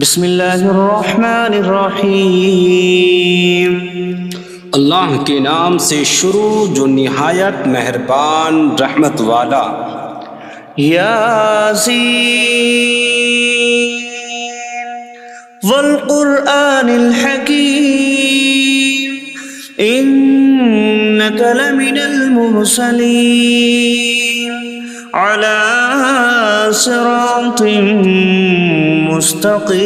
بسم اللہ الرحمن الرحیم۔ اللہ کے نام سے شروع جو نہایت مہربان رحمت والا۔ یاسین والقرآن الحکیم انک لمن المرسلین علی صراط مستقیم۔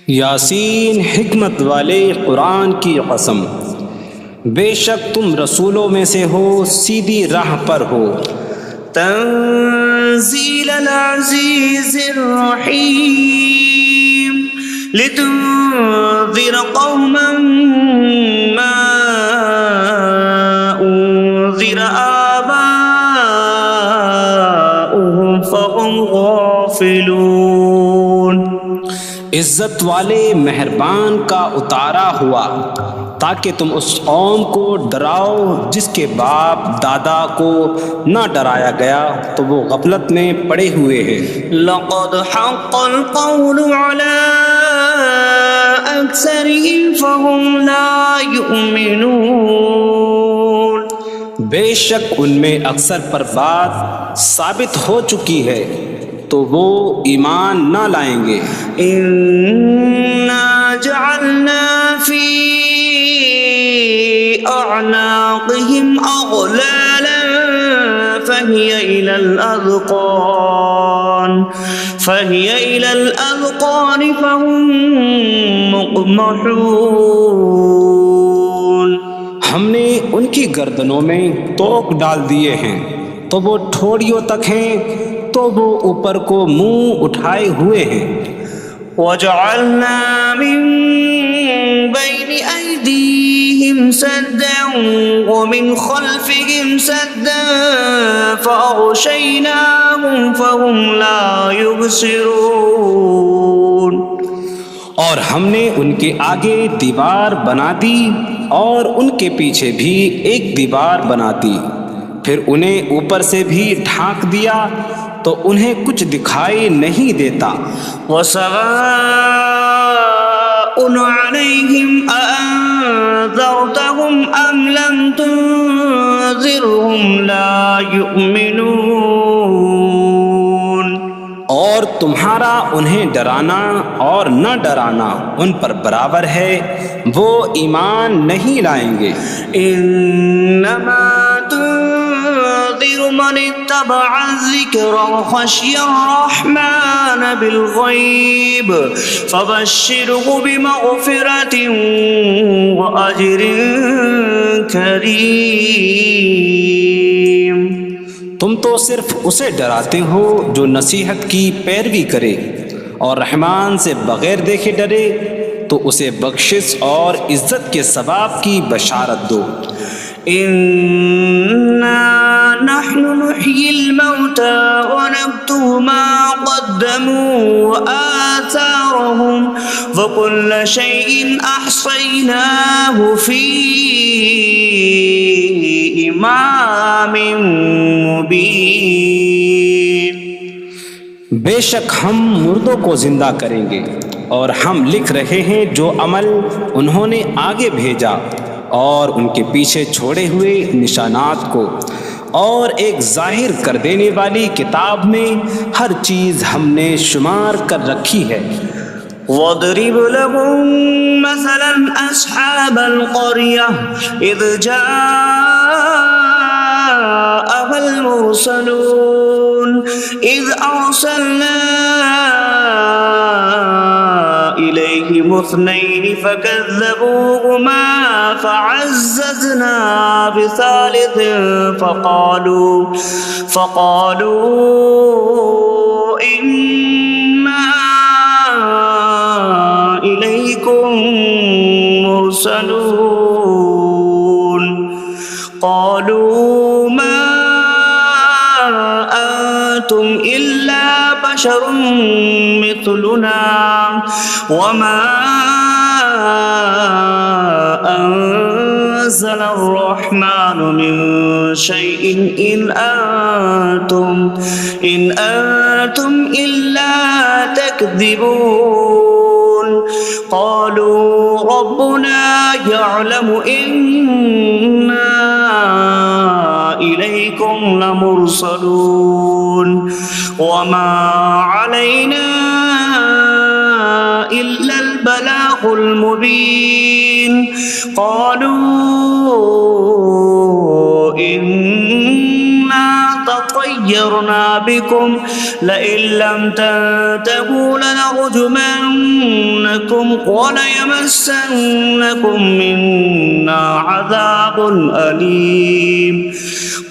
یاسین حکمت والے قرآن کی قسم، بے شک تم رسولوں میں سے ہو، سیدھی راہ پر ہو۔ تنزیل العزیز الرحیم لتنذر قوما ما انذر آباؤهم فهم غافلون۔ عزت والے مہربان کا اتارا ہوا تاکہ تم اس قوم کو ڈراؤ جس کے باپ دادا کو نہ ڈرایا گیا تو وہ غفلت میں پڑے ہوئے ہیں۔ لقد حق القول على أكثرهم فهم لا يؤمنون۔ بے شک ان میں اکثر پر بات ثابت ہو چکی ہے تو وہ ایمان نہ لائیں گے۔ إنا جعلنا في أعناقهم أغلالا فهي إلى الأذقان فهم مقمحون۔ ہم نے ان کی گردنوں میں توق ڈال دیے ہیں تو وہ ٹھوڑیوں تک ہیں، تو وہ اوپر کو منہ اٹھائے ہوئے ہیں۔ وجعلنا من بين أيديهم سدا ومن خلفهم سدا فأغشيناهم فهم لا يبصرون۔ اور ہم نے ان کے آگے دیوار بنا دی اور ان کے پیچھے بھی ایک دیوار بنا دی، پھر انہیں اوپر سے بھی ڈھانک دیا تو انہیں کچھ دکھائی نہیں دیتا۔ وسواء عليهم أأنذرتهم أم لم تنذرهم لا يؤمنون۔ اور تمہارا انہیں ڈرانا اور نہ ڈرانا ان پر برابر ہے، وہ ایمان نہیں لائیں گے۔ انما تنذر من اتبع الذکر وخشی الرحمن بالغیب فبشره بمغفرة واجر کریم۔ تم تو صرف اسے ڈراتے ہو جو نصیحت کی پیروی کرے اور رحمان سے بغیر دیکھے ڈرے، تو اسے بخشش اور عزت کے ثواب کی بشارت دو۔ انا نحن نحيي الموتى ونكتب ما قدموا وآثارهم وكل شيء أحصيناه في إمام مبين۔ بے شک ہم مردوں کو زندہ کریں گے اور ہم لکھ رہے ہیں جو عمل انہوں نے آگے بھیجا اور ان کے پیچھے چھوڑے ہوئے نشانات کو، اور ایک ظاہر کر دینے والی کتاب میں ہر چیز ہم نے شمار کر رکھی ہے۔ واضرب لهم مثلا أصحاب القرية إذ جاءها المرسلون إذ أرسلنا إليهم اثنين فكذبوهما فعززنا بثالث فقالوا إنا إليكم مرسلون قالوا ما أنتم إلا بشر مثلنا وما أنتم نزل الرحمن من شيء إن أنتم إلا تكذبون قالوا ربنا يعلم إنا إليكم لمرسلون وما علينا إلا البلاغ المبين قالوا إنا تطيرنا بكم لئن لم تنتهوا لنرجمنكم وليمسنكم منا عذاب أليم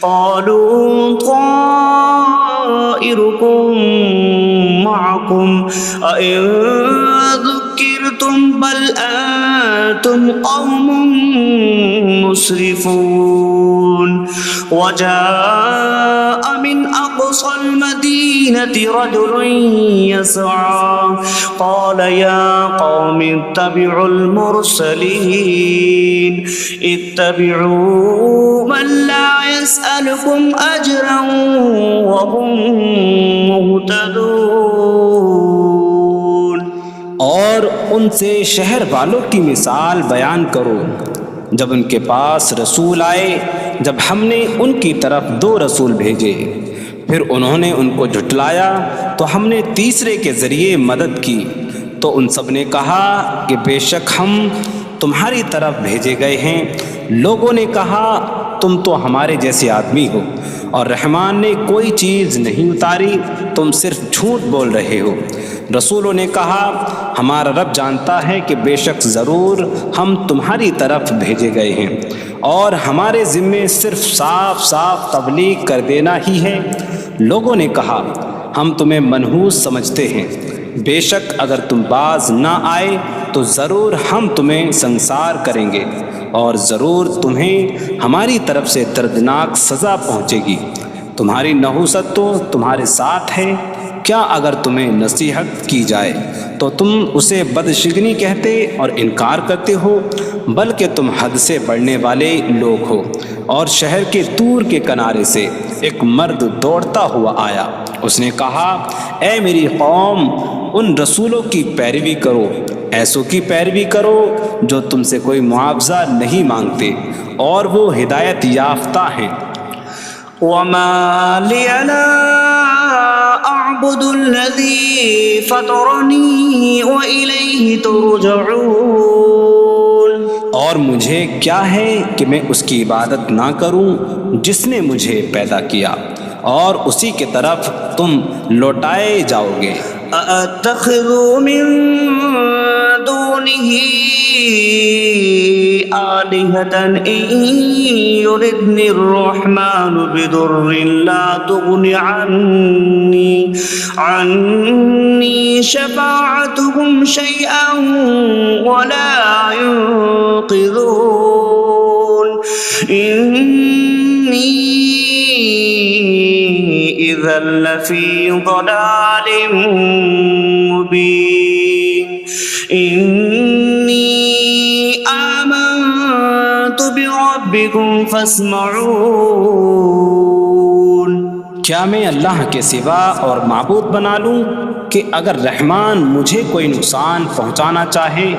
قالوا طائركم معكم أئن ذكرتم بل أنتم قوم مسرفون وجاء من أقصى المدينة رجل يسعى قال يا قوم اتبعوا المرسلين اتبعوا من لا يسألكم أجرا وهم مهتدون اور ان سے شہر والوں کی مثال بیان کرو جب ان کے پاس رسول آئے جب ہم نے ان کی طرف 2 رسول بھیجے پھر انہوں نے ان کو جھٹلایا تو ہم نے تیسرے کے ذریعے مدد کی تو ان سب نے کہا کہ بے شک ہم تمہاری طرف بھیجے گئے ہیں لوگوں نے کہا تم تو ہمارے جیسے آدمی ہو اور رحمان نے کوئی چیز نہیں اتاری تم صرف جھوٹ بول رہے ہو رسولوں نے کہا ہمارا رب جانتا ہے کہ بے شک ضرور ہم تمہاری طرف بھیجے گئے ہیں اور ہمارے ذمے صرف صاف صاف تبلیغ کر دینا ہی ہے لوگوں نے کہا ہم تمہیں منحوس سمجھتے ہیں بے شک اگر تم باز نہ آئے تو ضرور ہم تمہیں سنسار کریں گے اور ضرور تمہیں ہماری طرف سے دردناک سزا پہنچے گی تمہاری نحوست تو تمہارے ساتھ ہے کیا اگر تمہیں نصیحت کی جائے تو تم اسے بدشگنی کہتے اور انکار کرتے ہو بلکہ تم حد سے بڑھنے والے لوگ ہو اور شہر کے دور کے کنارے سے ایک مرد دوڑتا ہوا آیا اس نے کہا اے میری قوم ان رسولوں کی پیروی کرو ایسوں کی پیروی کرو جو تم سے کوئی معاوضہ نہیں مانگتے اور وہ ہدایت یافتہ ہیں وما لي لا أعبد الذي فطرني وإليه ترجعون اور مجھے کیا ہے کہ میں اس کی عبادت نہ کروں جس نے مجھے پیدا کیا اور اسی کی طرف تم لوٹائے جاؤ گے أأتخذ من دونه آلهة إن يردني الرحمن بضر لا تغن عني شفاعتهم شيئا ولا ينقذون إني إذا لفي ضلال مبين إني آمنت بربكم فاسمعون کیا میں اللہ کے سوا اور معبود بنا لوں کہ اگر رحمان مجھے کوئی نقصان پہنچانا چاہے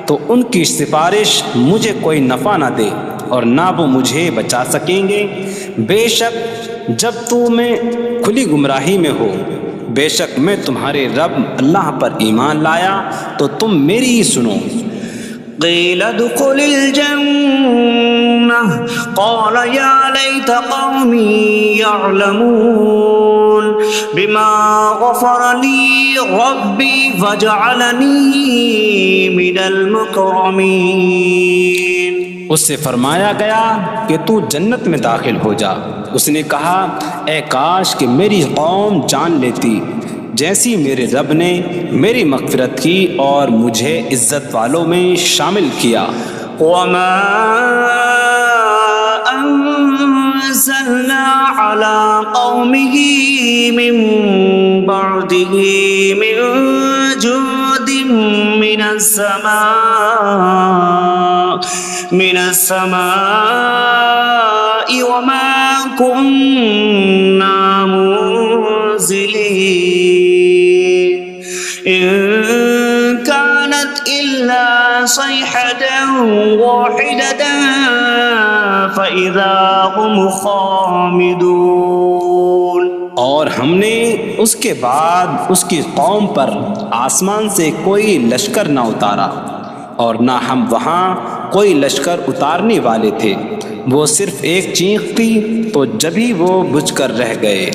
تو ان کی سفارش مجھے کوئی نفع نہ دے اور نہ وہ مجھے بچا سکیں گے بے شک جب تو میں کھلی گمراہی میں ہو بے شک میں تمہارے رب اللہ پر ایمان لایا تو تم میری ہی سنو قيل ادخل الجنة قال يا ليت قومي يعلمون بما غفر لي ربي فجعلني من المكرمين اس سے فرمایا گیا کہ تو جنت میں داخل ہو جا اس نے کہا اے کاش کہ میری قوم جان لیتی جیسی میرے رب نے میری مغفرت کی اور مجھے عزت والوں میں شامل کیا وما أنزلنا على قومه من بعده من جود من السماء وما كنا منزلين إن كانت إلا صيحة واحدة فإذا هم خامدون. اور ہم نے اس کے بعد اس کی قوم پر آسمان سے کوئی لشکر نہ اتارا اور نہ ہم وہاں کوئی لشکر اتارنے والے تھے. وہ صرف ایک چیخ تھی تو جبھی وہ بجھ کر رہ گئے.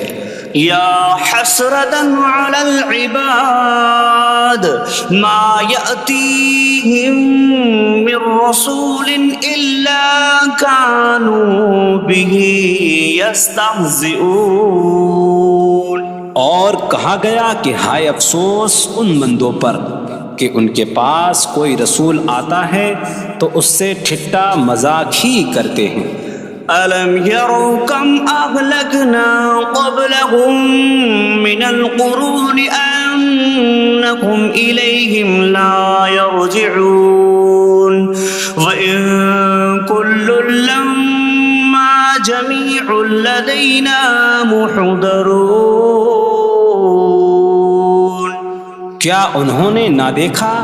یا حسرة على العباد ما يأتيهم من رسول إلا كانوا به يستهزئون. اور کہا گیا کہ ہائے افسوس ان بندوں پر کہ ان کے پاس کوئی رسول آتا ہے تو اس سے ٹھٹا مذاق ہی کرتے ہیں. أَلَمْ يَرَوْا كَمْ أَهْلَكْنَا قَبْلَهُمْ مِنَ الْقُرُونِ أَنَّكُمْ إِلَيْهِمْ لَا يَرْجِعُونَ وَإِن كُلٌّ لَمَّا جَمِيعٌ لَدَيْنَا مُحْضَرُونَ. کیا انہوں نے نہ دیکھا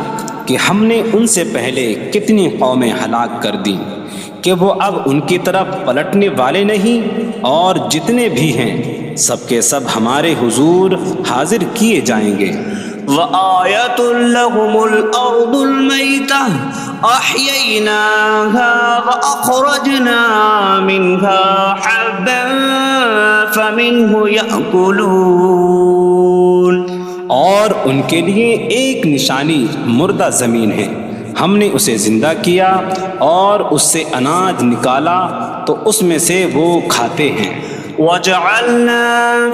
کہ ہم نے ان سے پہلے کتنی قومیں ہلاک کر دیں کہ وہ اب ان کی طرف پلٹنے والے نہیں، اور جتنے بھی ہیں سب کے سب ہمارے حضور حاضر کیے جائیں گے. وَآيَةٌ لَهُمُ الْأَرْضُ الْمَيْتَةُ أَحْيَيْنَاهَا وَأَخْرَجْنَا مِنْهَا حَبًّا فَمِنْهُ يَأْكُلُونَ. اور ان کے لیے ایک نشانی مردہ زمین ہے، ہم نے اسے زندہ کیا اور اس سے اناج نکالا تو اس میں سے وہ کھاتے ہیں. وَجَعَلْنَا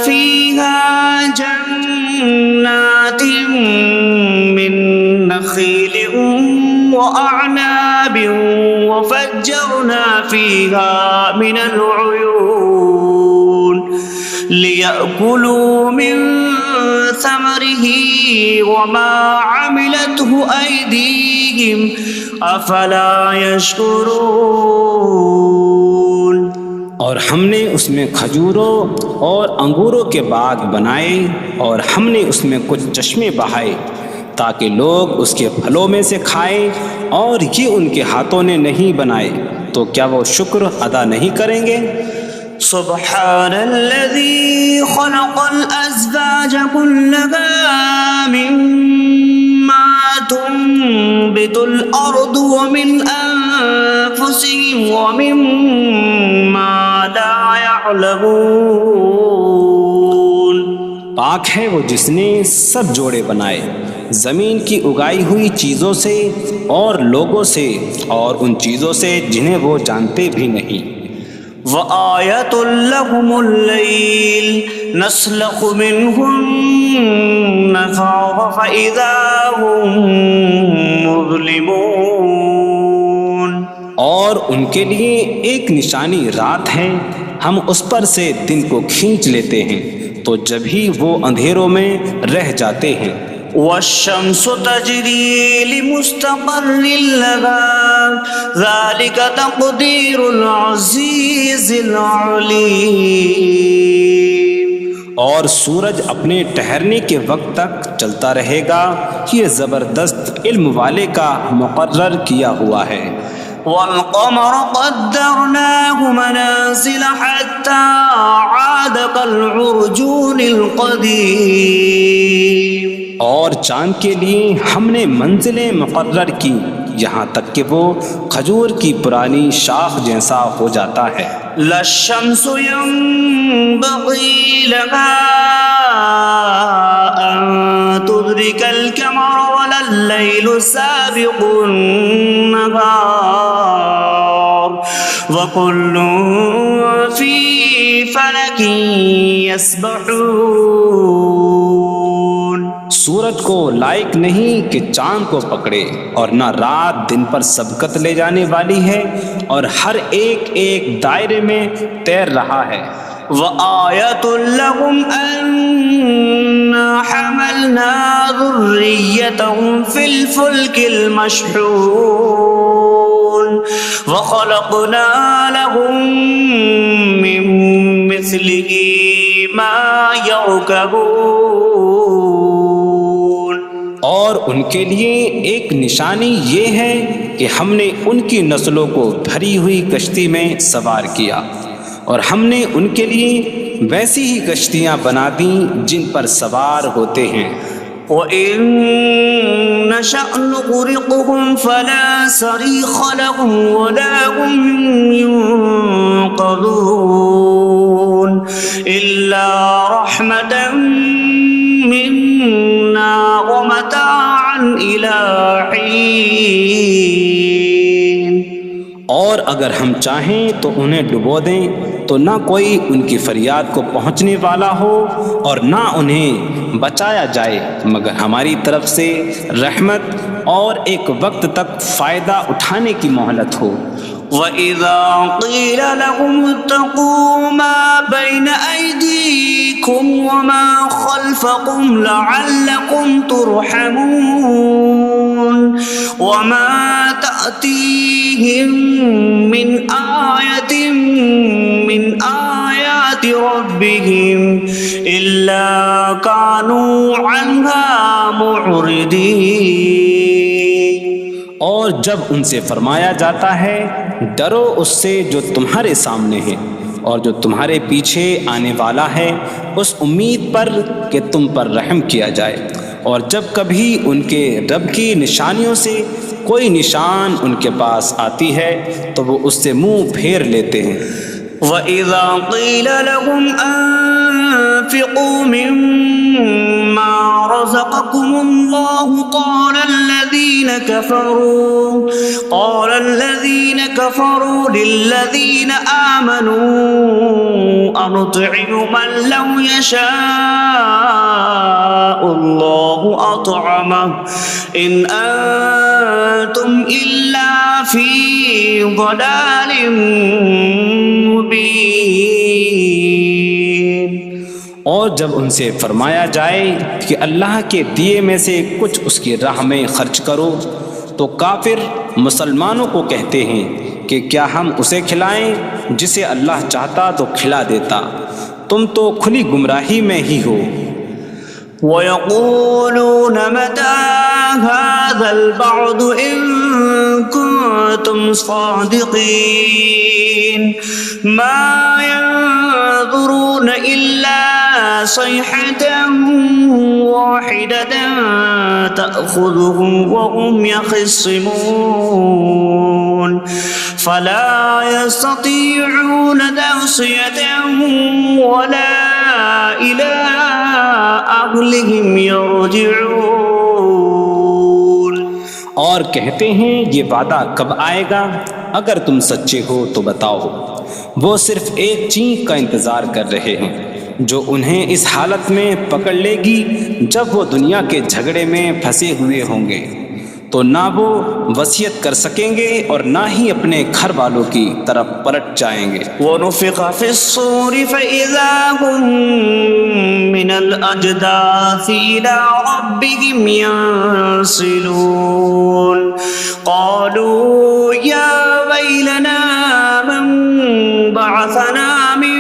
فِيهَا جَنَّاتٍ مِّن نَخِيلٍ وَأَعْنَابٍ وَفَجَّرْنَا فِيهَا مِنَ الْعُيُونِ لِيَأْكُلُوا مِن ثَمَرِهِ وَمَا عَمِلَتْهُ أَيْدِيهِمْ أَفَلَا يَشْكُرُونَ. اور ہم نے اس میں کھجوروں اور انگوروں کے باغ بنائے اور ہم نے اس میں کچھ چشمے بہائے تاکہ لوگ اس کے پھلوں میں سے کھائیں، اور یہ ان کے ہاتھوں نے نہیں بنائے تو کیا وہ شکر ادا نہیں کریں گے؟ سبحان الذي خلق الأزواج كلها مما تنبت الأرض ومن أنفسهم ومما لا يعلمون. پاک ہے وہ جس نے سب جوڑے بنائے زمین کی اگائی ہوئی چیزوں سے اور لوگوں سے اور ان چیزوں سے جنہیں وہ جانتے بھی نہیں. وَآيَةٌ لَهُمُ اللَّيْلُ نَسْلَخُ مِنْهُ النَّهَارَ فَإِذَا هُمْ مُظْلِمُونَ. اور ان کے لیے ایک نشانی رات ہے، ہم اس پر سے دن کو کھینچ لیتے ہیں تو جبھی وہ اندھیروں میں رہ جاتے ہیں. وَالشَّمْسُ تَجْرِي لِمُسْتَقَرٍّ لَهَا ذَلِكَ تَقْدِيرُ الْعَزِيزِ الْعَلِيمِ. اور سورج اپنے ٹھہرنے کے وقت تک چلتا رہے گا، یہ زبردست علم والے کا مقرر کیا ہوا ہے. وَالْقَمَرَ قَدَّرْنَاهُ مَنَازِلَ حَتَّى عَادَ كَالْعُرْجُونِ الْقَدِيمِ. اور چاند کے لیے ہم نے منزلیں مقرر کی یہاں تک کہ وہ کھجور کی پرانی شاخ جیسا ہو جاتا ہے. لا الشمس ينبغي لها أن تدرك القمر ولا الليل سابق النهار وكل في فلك يسبحون. سورج کو لائق نہیں کہ چاند کو پکڑے، اور نہ رات دن پر سبقت لے جانے والی ہے، اور ہر ایک ایک دائرے میں تیر رہا ہے. وَآيَةٌ لَهُمْ أَنَّا حَمَلْنَا ذُرِّيَّتَهُمْ في الفلك المشحون وخلقنا لهم من مثله ما يركبون. اور ان کے لیے ایک نشانی یہ ہے کہ ہم نے ان کی نسلوں کو بھری ہوئی کشتی میں سوار کیا، اور ہم نے ان کے لیے ویسی ہی کشتیاں بنا دیں جن پر سوار ہوتے ہیں. وَإِن نَّشَأْ نُغْرِقْهُمْ فَلَا صَرِيخَ لَهُمْ وَلَا هُمْ يُنقَذُونَ إِلَّا رَحْمَةً مِّنَّا وَمَتَاعًا إِلَىٰ حِينٍ. اور اگر ہم چاہیں تو انہیں ڈبو دیں تو نہ کوئی ان کی فریاد کو پہنچنے والا ہو اور نہ انہیں بچایا جائے مگر ہماری طرف سے رحمت اور ایک وقت تک فائدہ اٹھانے کی مہلت ہو. وَإِذَا قِيلَ لَهُمُ اتَّقُوا مَا بَيْنَ أَيْدِيكُمْ وَمَا خَلْفَكُمْ لَعَلَّكُمْ تُرْحَمُونَ وَمَا تَأْتِيهِم مِّنْ آيَةٍ مِّنْ آيَاتِ رَبِّهِمْ إِلَّا كَانُوا عَنْهَا مُعْرِضِينَ. اور جب ان سے فرمایا جاتا ہے ڈرو اس سے جو تمہارے سامنے ہے اور جو تمہارے پیچھے آنے والا ہے، اس امید پر کہ تم پر رحم کیا جائے، اور جب کبھی ان کے رب کی نشانیوں سے کوئی نشان ان کے پاس آتی ہے تو وہ اس سے منہ پھیر لیتے ہیں. وَإِذَا قِيلَ لَهُمْ أَنفِقُوا مِمَّا رَزَقَكُمُ اللَّهُ قَالَ الَّذِينَ كَفَرُوا لِلَّذِينَ آمَنُوا أَنُطْعِمُ مَن لَّوْ يَشَاءُ اللَّهُ أَطْعَمَهُ إِنْ أَنتُمْ إِلَّا فِي ضَلَالٍ مبین. اور جب ان سے فرمایا جائے کہ اللہ کے دیے میں سے کچھ اس کی راہ میں خرچ کرو تو کافر مسلمانوں کو کہتے ہیں کہ کیا ہم اسے کھلائیں جسے اللہ چاہتا تو کھلا دیتا، تم تو کھلی گمراہی میں ہی ہو. وَيَقُولُونَ مَتَىٰ هَٰذَا الْوَعْدُ إِن كُنتُمْ صَادِقِينَ مَا يَنظُرُونَ إِلَّا صَيْحَةً وَاحِدَةً تَأْخُذُهُمْ وَهُمْ يَخِصِّمُونَ فَلَا يَسْتَطِيعُونَ تَوْصِيَةً وَلَا إِلَىٰ أَهْلِهِمْ يَرْجِعُونَ. اور کہتے ہیں یہ وعدہ کب آئے گا؟ اگر تم سچے ہو تو بتاؤ. وہ صرف ایک چینک کا انتظار کر رہے ہیں جو انہیں اس حالت میں پکڑ لے گی جب وہ دنیا کے جھگڑے میں پھنسے ہوئے ہوں گے تو نہ وہ وصیت کر سکیں گے اور نہ ہی اپنے گھر والوں کی طرف پلٹ جائیں گے. وَنُفِخَ فِي الصُّورِ فَإِذَا هُم مِّنَ الْأَجْدَاثِ إِلَىٰ رَبِّهِمْ يَنسِلُونَ قَالُوا يَا وَيْلَنَا مَن بَعَثَنَا مِن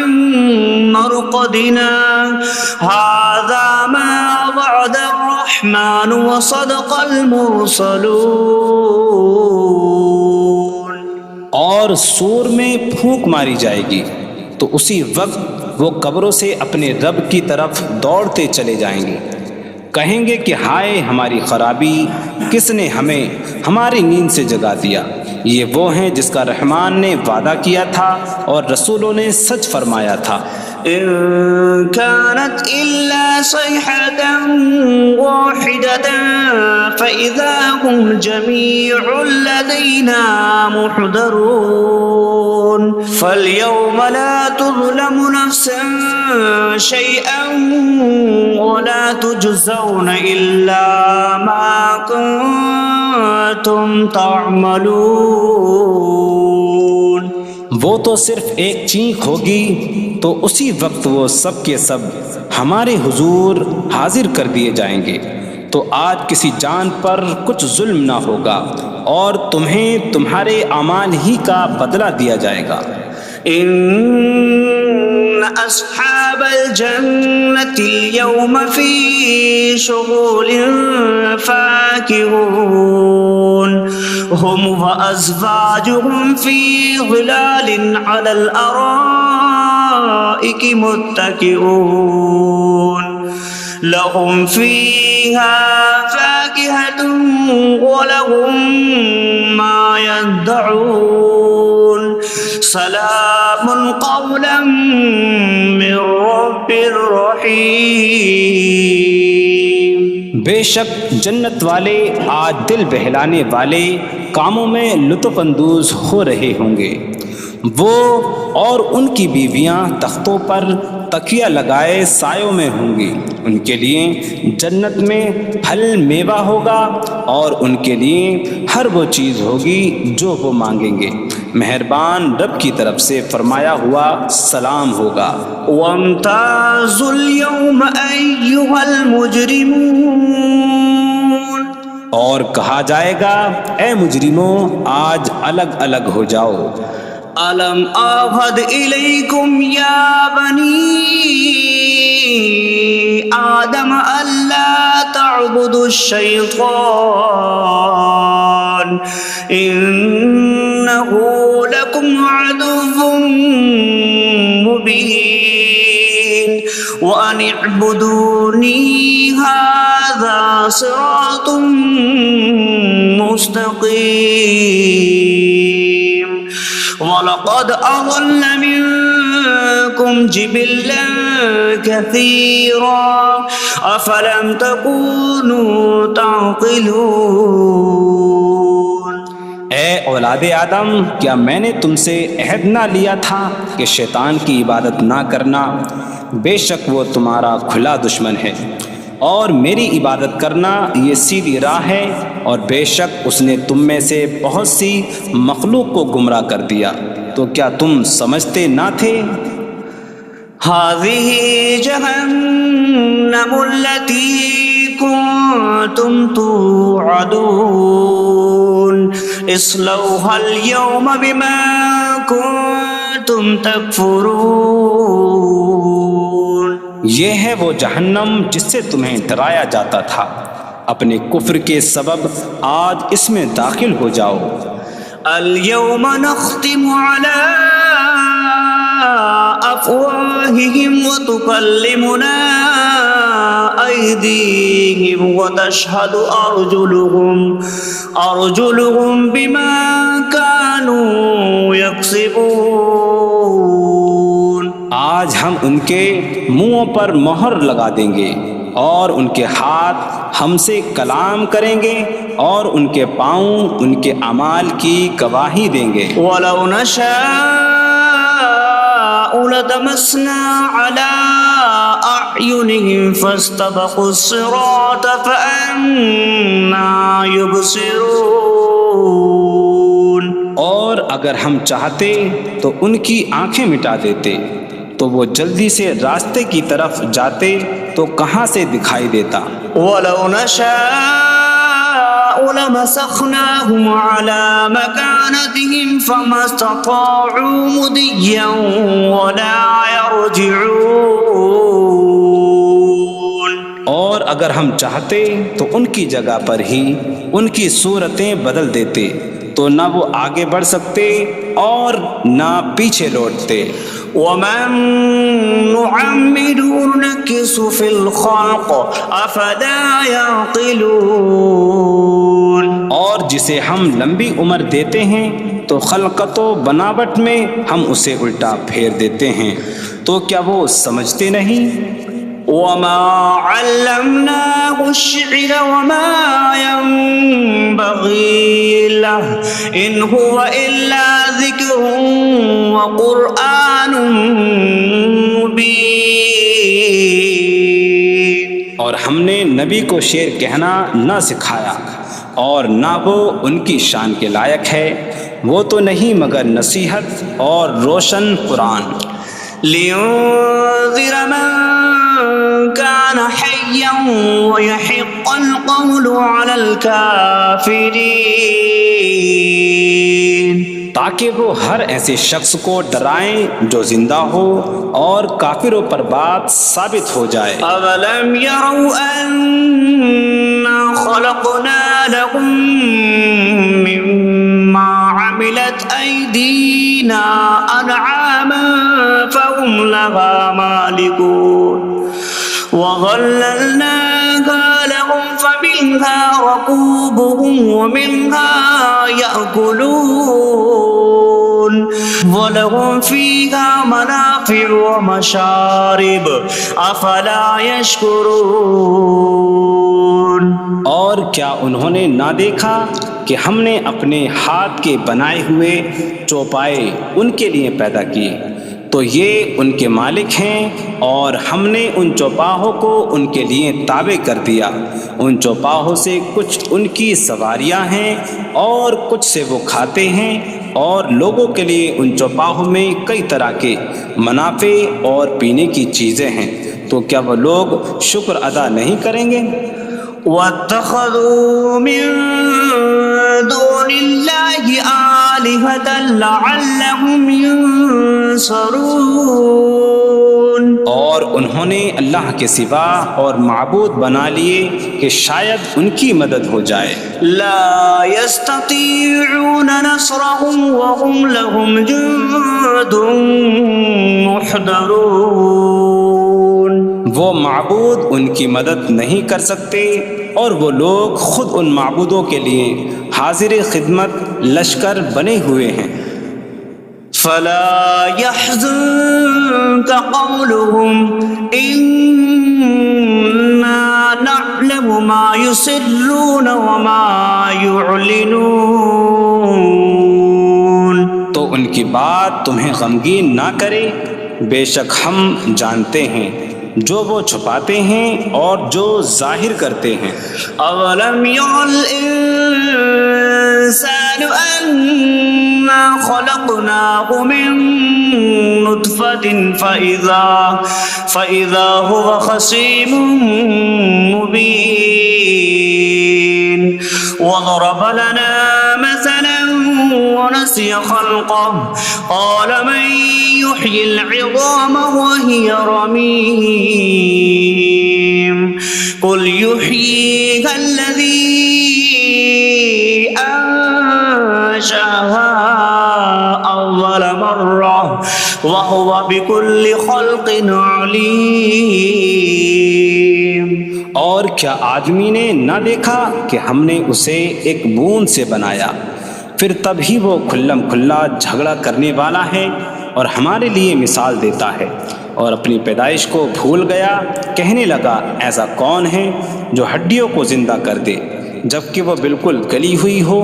مَّرْقَدِنَا هَٰذَا مَا وَعَدَ الرَّحْمَٰنُ وَصَدَقَ الْمُرْسَلُونَ. اور سور میں پھونک ماری جائے گی تو اسی وقت وہ قبروں سے اپنے رب کی طرف دوڑتے چلے جائیں گے، کہیں گے کہ ہائے ہماری خرابی، کس نے ہمیں ہماری نیند سے جگا دیا. یہ وہ ہیں جس کا رحمان نے وعدہ کیا تھا اور رسولوں نے سچ فرمایا تھا. إن كانت إلا صيحة واحدة فإذا هم جميع لدينا محضرون فاليوم لا تظلم نفس شيئا ولا تجزون إلا ما كنتم تعملون. وہ تو صرف ایک چینک ہوگی تو اسی وقت وہ سب کے سب ہمارے حضور حاضر کر دیے جائیں گے، تو آج کسی جان پر کچھ ظلم نہ ہوگا اور تمہیں تمہارے اعمال ہی کا بدلہ دیا جائے گا۔ إن أصحاب الجنة اليوم في شغل فاكهون هم وأزواجهم في ظلال على الأرائك متكئون لهم فيها فاكهة ولهم ما يدعون سلام قولا من رب رحیم۔ بے شک جنت والے آج دل بہلانے والے کاموں میں لطف اندوز ہو رہے ہوں گے۔ وہ اور ان کی بیویاں تختوں پر تکیہ لگائے سایوں میں ہوں گی۔ ان کے لیے جنت میں پھل میوہ ہوگا اور ان کے لیے ہر وہ چیز ہوگی جو وہ مانگیں گے۔ مہربان رب کی طرف سے فرمایا ہوا سلام ہوگا۔ وامتازوا اليوم أيها المجرمون، اور کہا جائے گا اے مجرموں آج الگ الگ ہو جاؤ۔ ألم أعهد إليكم يا بني آدم ألا تعبدوا الشيطان إنه لكم عدو مبين وأن اعبدوني هذا صراط مستقيم وَلَقَدْ أَضَلَّ مِنكُمْ جِبِلًّا كَثِيرًا أَفَلَمْ تَكُونُوا تَعْقِلُونَ۔ اے اولاد آدم، کیا میں نے تم سے عہد نہ لیا تھا کہ شیطان کی عبادت نہ کرنا؟ بے شک وہ تمہارا کھلا دشمن ہے، اور میری عبادت کرنا یہ سیدھی راہ ہے، اور بے شک اس نے تم میں سے بہت سی مخلوق کو گمراہ کر دیا، تو کیا تم سمجھتے نہ تھے؟ هذه جهنم التي كنتم توعدون اصلوها اليوم بما كنتم تكفرون۔ یہ ہے وہ جہنم جس سے تمہیں ڈرایا جاتا تھا، اپنے کفر کے سبب آج اس میں داخل ہو جاؤ۔ اليوم نختم على أفواههم وتكلمنا أيديهم وتشهد أرجلهم بما كانوا يكسبون۔ آج ہم ان کے منہوں پر مہر لگا دیں گے، اور ان کے ہاتھ ہم سے کلام کریں گے، اور ان کے پاؤں ان کے اعمال کی گواہی دیں گے۔ وَلَوْ نَشَاءُ لَطَمَسْنَا عَلَىٰ أَعْيُنِهِمْ فَاسْتَبَقُوا الصِّرَاطَ فَأَنَّىٰ يُبْصِرُونَ۔ اور اگر ہم چاہتے تو ان کی آنکھیں مٹا دیتے، تو وہ جلدی سے راستے کی طرف جاتے تو کہاں سے دکھائی دیتا۔ وَلَوْ نَشَاءُ لَمَسَخْنَاهُمْ عَلَىٰ مَكَانَتِهِمْ فَمَا اسْتَطَاعُوا مُضِيًّا وَلَا يَرْجِعُونَ۔ اور اگر ہم چاہتے تو ان کی جگہ پر ہی ان کی صورتیں بدل دیتے، تو نہ وہ آگے بڑھ سکتے اور نہ پیچھے لوٹتے۔ وَمَن نُعَمِّرْهُ نُنَكِّسْهُ فِي الْخَلْقِ أَفَلَا يَعْقِلُونَ۔ اور جسے ہم لمبی عمر دیتے ہیں تو خلقت و بناوٹ میں ہم اسے الٹا پھیر دیتے ہیں، تو کیا وہ سمجھتے نہیں؟ وَمَا عَلَّمْنَاهُ الشِّعْرَ وَمَا يَنبَغِي لَهُ إِنْ هُوَ إِلَّا ذِكْرٌ وَقُرْآنٌ مُبِينٌ۔ اور ہم نے نبی کو شعر کہنا نہ سکھایا، اور نہ وہ ان کی شان کے لائق ہے، وہ تو نہیں مگر نصیحت اور روشن قرآن۔ لِيُنذِرَ مَن كَانَ حَيًّا ويحق القول على الكافرين تاکہ وہ ہر ایسے شخص کو ڈرائیں جو زندہ ہو اور کافروں پر بات ثابت ہو جائے۔ أولم يروا أنا خلقنا لهم مما عملت أيدينا أنعاما فهم لها مالكون وظللناها لهم فمنها ركوبهم ومنها يأكلون وَلَهُمْ فِيهَا مَنَافِعُ وَمَشَارِبُ أَفَلَا يَشْكُرُونَ۔ اور کیا انہوں نے نہ دیکھا کہ ہم نے اپنے ہاتھ کے بنائے ہوئے چوپائے ان کے لیے پیدا کیے، تو یہ ان کے مالک ہیں، اور ہم نے ان چوپاہوں کو ان کے لیے تابع کر دیا۔ ان چوپاہوں سے کچھ ان کی سواریاں ہیں اور کچھ سے وہ کھاتے ہیں، اور لوگوں کے لیے ان چوپاہوں میں کئی طرح کے منافع اور پینے کی چیزیں ہیں، تو کیا وہ لوگ شکر ادا نہیں کریں گے؟ وَاتَّخَذُوا مِن دُونِ اللَّهِ آلِهَةً لَعَلَّهُمْ يُنصَرُونَ۔ اور انہوں نے اللہ کے سوا اور معبود بنا لیے کہ شاید ان کی مدد ہو جائے۔ لا يستطيعون نصرهم وهم لهم جند محضرون۔ وہ معبود ان کی مدد نہیں کر سکتے، اور وہ لوگ خود ان معبودوں کے لیے حاضر خدمت لشکر بنے ہوئے ہیں۔ فلا يحزنك قولهم إنا نعلم ما يسرون وما يعلنون۔ تو ان کی بات تمہیں غمگین نہ کرے، بے شک ہم جانتے ہیں جو وہ چھپاتے ہیں اور جو ظاہر کرتے ہیں۔ اولم ير الانسان انا خلقناه من نطفة فاذا هو خصيم مبين وضرب لنا مثلا ونسي خلقه قال من يحيي العظام وهي رميم قل يحييها الذي أنشأها أول مرة وهو بكل خلق عليم۔ اور کیا آدمی نے نہ دیکھا کہ ہم نے اسے ایک بوند سے بنایا، پھر تب ہی وہ کھلم کھلا جھگڑا کرنے والا ہے اور ہمارے لیے مثال دیتا ہے، اور اپنی پیدائش کو بھول گیا، کہنے لگا ایسا کون ہے جو ہڈیوں کو زندہ کر دے جبکہ وہ بالکل گلی ہوئی ہو؟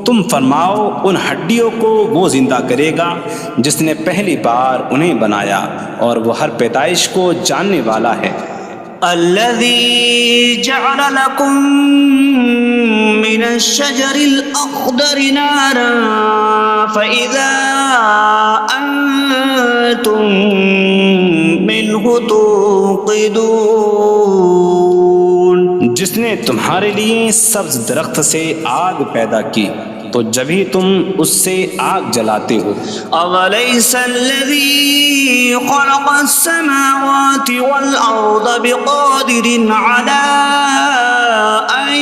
تم فرماؤ ان ہڈیوں کو وہ زندہ کرے گا جس نے پہلی بار انہیں بنایا، اور وہ ہر پیدائش کو جاننے والا ہے۔ الذي جعل لكم من الشجر الأخضر نارا فإذا أنتم منه توقدون۔ جس نے تمہارے لیے سبز درخت سے آگ پیدا کی تو جبھی تم اس سے آگ جلاتے ہو۔ أَوَلَيْسَ الَّذِي خَلَقَ السَّمَاوَاتِ وَالْأَرْضَ بِقَادِرٍ عَلَىٰ أَن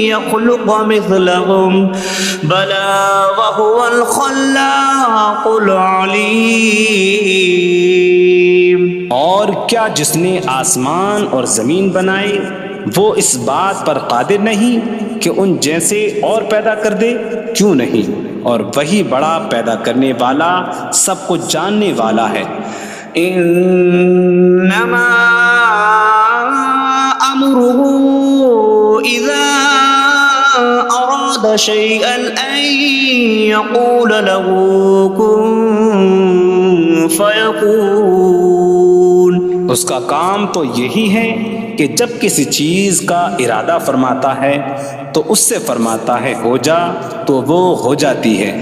يَخْلُقَ مِثْلَهُمْ بَلَىٰ وَهُوَ الْخَلَّاقُ الْعَلِيمُ۔ اور کیا جس نے آسمان اور زمین بنائے وہ اس بات پر قادر نہیں کہ ان جیسے اور پیدا کر دے؟ کیوں نہیں، اور وہی بڑا پیدا کرنے والا سب کچھ جاننے والا ہے۔ انما امره اذا اراد شيئا ان يقول له كن فيكون۔ اس کا کام تو یہی ہے کہ جب کسی چیز کا ارادہ فرماتا ہے تو اس سے فرماتا ہے ہو جا، تو وہ ہو جاتی ہے۔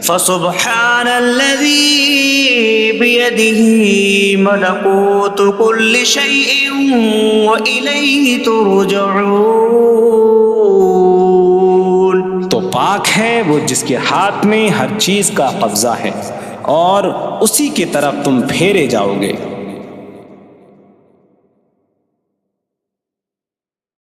فسبحان الذي بيده ملكوت كل شيء وإليه ترجعون. تو پاک ہے وہ جس کے ہاتھ میں ہر چیز کا قبضہ ہے اور اسی کی طرف تم پھیرے جاؤ گے.